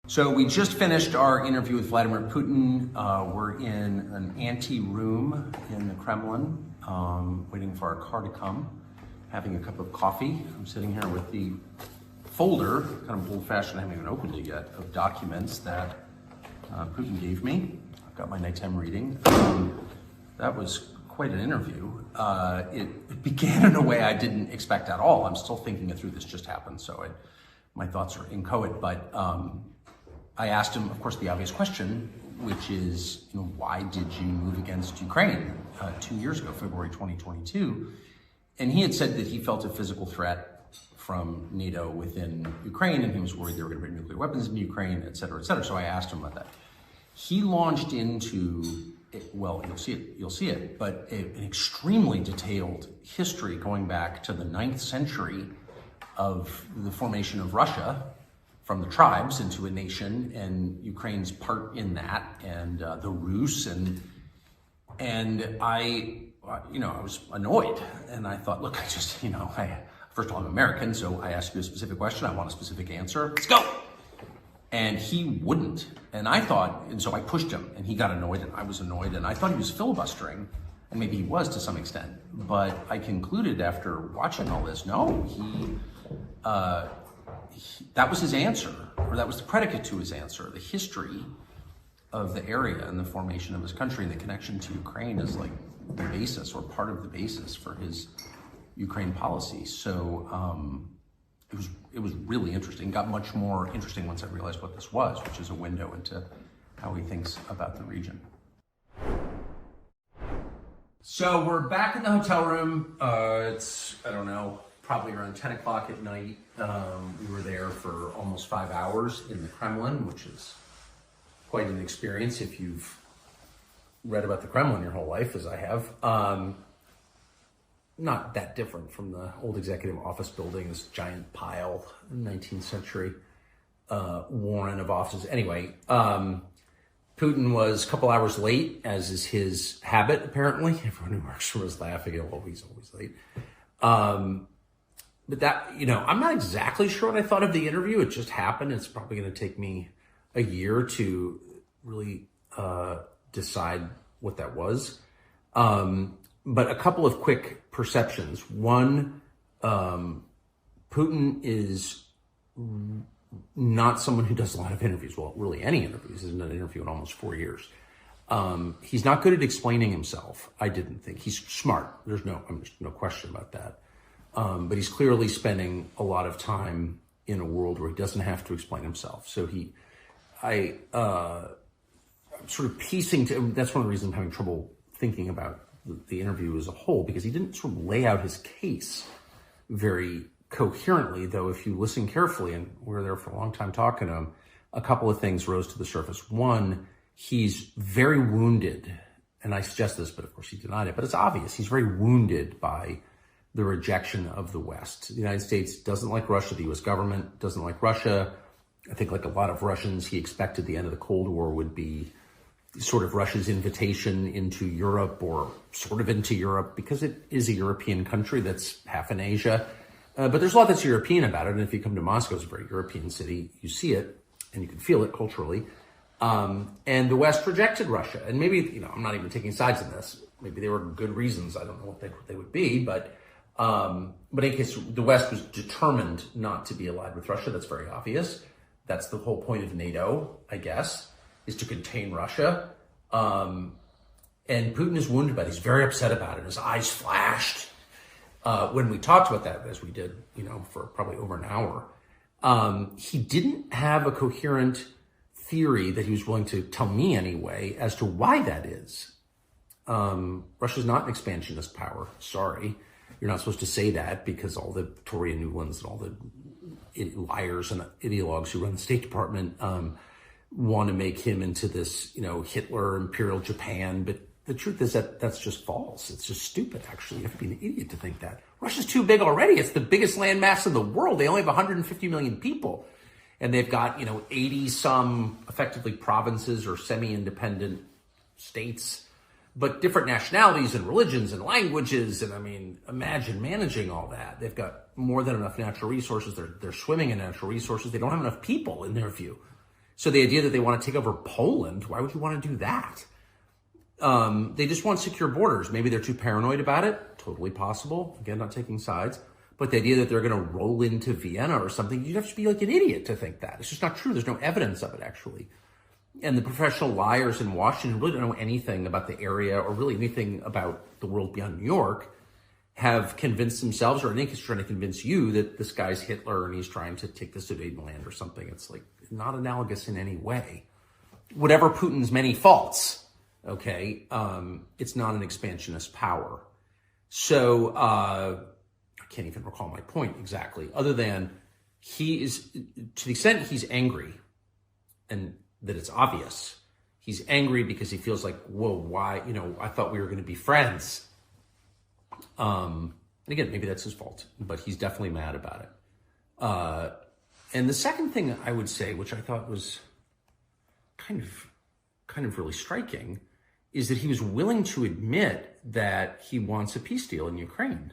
So we just finished our interview with Vladimir Putin. We're in an ante-room in the Kremlin, waiting for our car to come, having a cup of coffee. I'm sitting here with the folder, kind of old-fashioned, I haven't even opened it yet, of documents that Putin gave me. I've got my nighttime reading. That was quite an interview. It began in a way I didn't expect at all. I'm still thinking it through. This just happened, so my thoughts are inchoate, but I asked him, of course, the obvious question, which is, why did you move against Ukraine 2 years ago, February 2022? And he had said that he felt a physical threat from NATO within Ukraine, and he was worried they were going to bring nuclear weapons into Ukraine, et cetera, et cetera. So I asked him about that. He launched into, well, you'll see it, but an extremely detailed history going back to the 9th century of the formation of Russia, from the tribes into a nation, and Ukraine's part in that, and the Rus, and I was annoyed, and I thought, look, first of all, I'm American, so I ask you a specific question, I want a specific answer, let's go. And he wouldn't, and so I pushed him, and he got annoyed, and I was annoyed, and I thought he was filibustering, and maybe he was to some extent, but I concluded after watching all this, no, that was his answer, or that was the predicate to his answer. The history of the area and the formation of his country and the connection to Ukraine is like the basis, or part of the basis, for his Ukraine policy. So it was really interesting. Got much more interesting once I realized what this was, which is a window into how he thinks about the region. So we're back in the hotel room. It's, I don't know, probably around 10 o'clock at night. We were there for almost 5 hours in the Kremlin, which is quite an experience if you've read about the Kremlin your whole life, as I have. Not that different from the old executive office building, this giant pile, 19th century warren of offices. Anyway, Putin was a couple hours late, as is his habit, apparently. Everyone who works for him is laughing at, well, he's always late. But that, I'm not exactly sure what I thought of the interview. It just happened. It's probably going to take me a year to really decide what that was. But a couple of quick perceptions. One, Putin is not someone who does a lot of interviews. Well, really any interviews. He hasn't done an interview in almost 4 years. He's not good at explaining himself, I didn't think. He's smart. There's no question about that. But he's clearly spending a lot of time in a world where he doesn't have to explain himself. So I'm sort of piecing that's one of the reasons I'm having trouble thinking about the interview as a whole, because he didn't sort of lay out his case very coherently, though if you listen carefully, and we were there for a long time talking to him, a couple of things rose to the surface. One, he's very wounded, and I suggest this, but of course he denied it, but it's obvious. He's very wounded by the rejection of the West. The United States doesn't like Russia. The U.S. government doesn't like Russia. I think, like a lot of Russians, he expected the end of the Cold War would be sort of Russia's invitation into Europe, or sort of into Europe, because it is a European country that's half in Asia. But there's a lot that's European about it. And if you come to Moscow, it's a very European city. You see it, and you can feel it culturally. And the West rejected Russia. And maybe, I'm not even taking sides in this. Maybe there were good reasons. I don't know what they would be, but in any case, the West was determined not to be allied with Russia. That's very obvious. That's the whole point of NATO, I guess, is to contain Russia. And Putin is wounded by it. He's very upset about it. His eyes flashed when we talked about that, as we did, for probably over an hour. He didn't have a coherent theory that he was willing to tell me anyway as to why that is. Russia's not an expansionist power. Sorry. You're not supposed to say that, because all the Victoria Nulands and all the liars and ideologues who run the State Department want to make him into this, Hitler, Imperial Japan. But the truth is that that's just false. It's just stupid, actually. You have to be an idiot to think that. Russia's too big already. It's the biggest landmass in the world. They only have 150 million people. And they've got, 80-some effectively provinces or semi-independent states, but different nationalities and religions and languages. And imagine managing all that. They've got more than enough natural resources. They're swimming in natural resources. They don't have enough people, in their view. So the idea that they want to take over Poland, why would you want to do that? They just want secure borders. Maybe they're too paranoid about it. Totally possible. Again, not taking sides. But the idea that they're going to roll into Vienna or something, you'd have to be like an idiot to think that. It's just not true. There's no evidence of it, actually. And the professional liars in Washington who really don't know anything about the area or really anything about the world beyond New York have convinced themselves, or I think he's trying to convince you, that this guy's Hitler and he's trying to take the Sudetenland or something. It's like not analogous in any way. Whatever Putin's many faults, okay, it's not an expansionist power. So I can't even recall my point exactly, other than he is, to the extent he's angry and that it's obvious, he's angry because he feels like, whoa, why, I thought we were going to be friends. And again, maybe that's his fault, but he's definitely mad about it. And the second thing I would say, which I thought was kind of really striking, is that he was willing to admit that he wants a peace deal in Ukraine,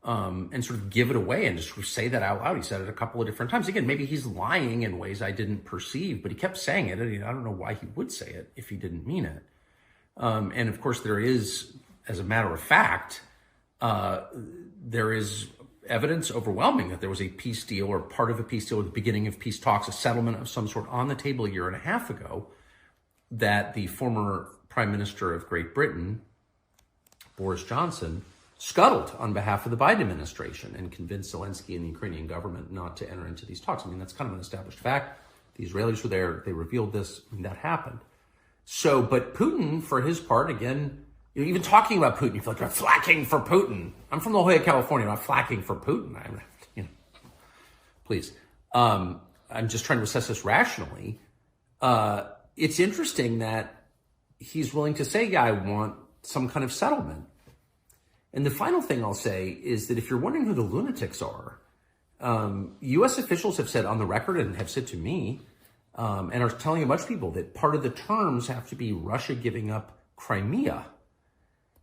and sort of give it away and just sort of say that out loud. He said it a couple of different times. Again, maybe he's lying in ways I didn't perceive, but he kept saying it. And I don't know why he would say it if he didn't mean it. And of course, there is, as a matter of fact, there is evidence overwhelming that there was a peace deal or part of a peace deal at the beginning of peace talks, a settlement of some sort on the table a year and a half ago, that the former Prime Minister of Great Britain, Boris Johnson, scuttled on behalf of the Biden administration and convinced Zelensky and the Ukrainian government not to enter into these talks. I mean, that's kind of an established fact. The Israelis were there. They revealed this. I mean, that happened. So, but Putin, for his part, again, even talking about Putin, you feel like you're flacking for Putin. I'm from La Jolla, California. I'm not flacking for Putin. Please. I'm just trying to assess this rationally. It's interesting that he's willing to say, yeah, I want some kind of settlement. And the final thing I'll say is that if you're wondering who the lunatics are, U.S. officials have said on the record and have said to me, and are telling a bunch of people that part of the terms have to be Russia giving up Crimea.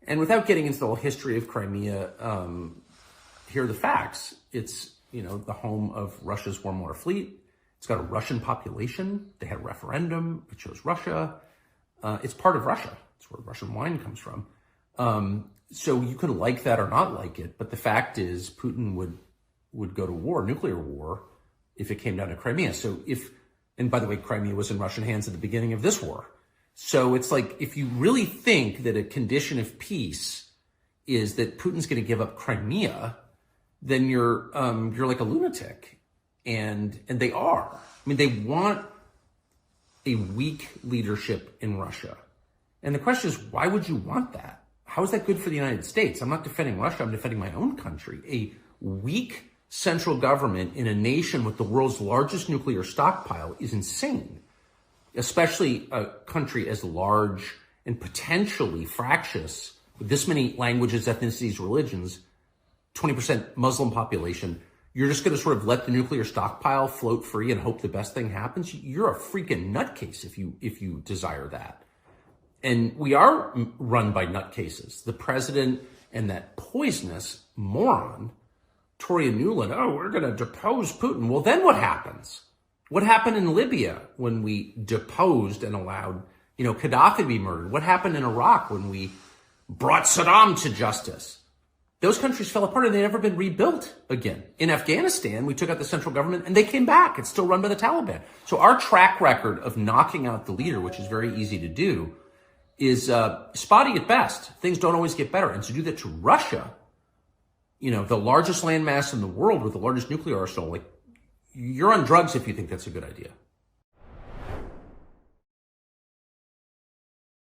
And without getting into the whole history of Crimea, here are the facts. It's, the home of Russia's warm water fleet. It's got a Russian population. They had a referendum. It chose Russia. It's part of Russia. It's where Russian wine comes from. So you could like that or not like it, but the fact is Putin would go to war, nuclear war, if it came down to Crimea. So and by the way, Crimea was in Russian hands at the beginning of this war. So it's like, if you really think that a condition of peace is that Putin's going to give up Crimea, then you're like a lunatic. And they are. I mean, they want a weak leadership in Russia. And the question is, why would you want that? How is that good for the United States? I'm not defending Russia. I'm defending my own country. A weak central government in a nation with the world's largest nuclear stockpile is insane, especially a country as large and potentially fractious with this many languages, ethnicities, religions, 20% Muslim population. You're just going to sort of let the nuclear stockpile float free and hope the best thing happens. You're a freaking nutcase if you desire that. And we are run by nutcases. The president and that poisonous moron, Toria Nuland, we're going to depose Putin. Well, then what happens? What happened in Libya when we deposed and allowed, Gaddafi to be murdered? What happened in Iraq when we brought Saddam to justice? Those countries fell apart and they've never been rebuilt again. In Afghanistan, we took out the central government and they came back. It's still run by the Taliban. So our track record of knocking out the leader, which is very easy to do, is spotty at best. Things don't always get better. And to do that to Russia, the largest landmass in the world with the largest nuclear arsenal, like, you're on drugs if you think that's a good idea.